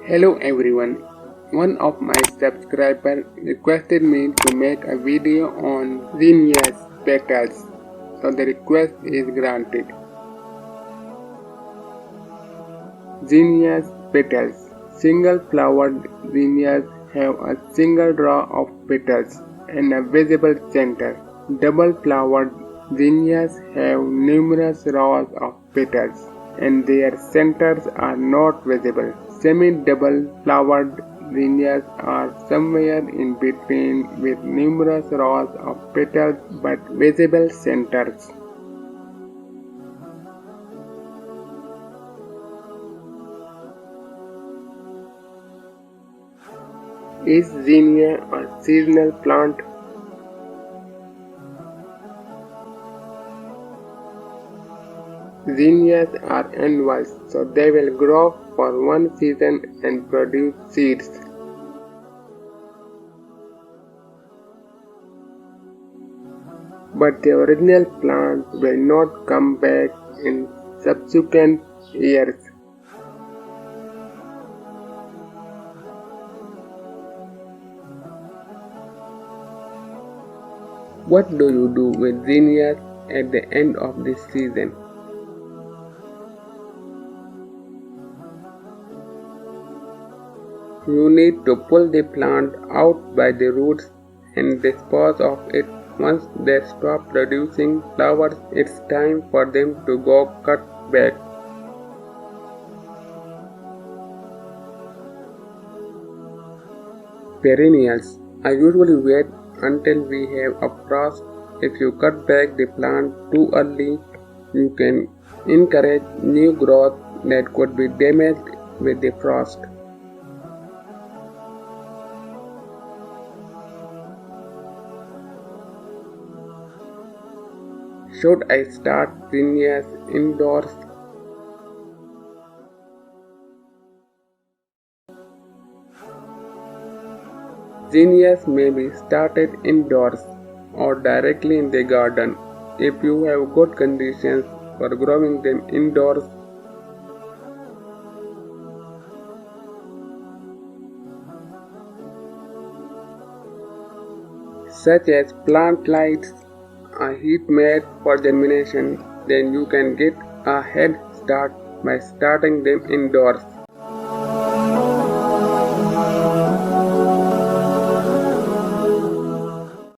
Hello everyone. One of my subscribers requested me to make a video on Zinnia's petals, so the request is granted. Zinnia's petals. Single-flowered zinnias have a single row of petals and a visible center. Double-flowered zinnias have numerous rows of petals and their centers are not visible. Semi-double flowered zinnias are somewhere in between with numerous rows of petals but visible centers. Is zinnia a seasonal plant? Zinnias are annuals, so they will grow for one season and produce seeds. But the original plant will not come back in subsequent years. What do you do with zinnias at the end of this season? You need to pull the plant out by the roots and dispose of it. Once they stop producing flowers, it's time for them to go cut back. Perennials. I usually wait until we have a frost. If you cut back the plant too early, you can encourage new growth that could be damaged with the frost. Should I start zinnias indoors? Zinnias may be started indoors or directly in the garden if you have good conditions for growing them indoors. Such as plant lights, a heat mat for germination, then you can get a head start by starting them indoors.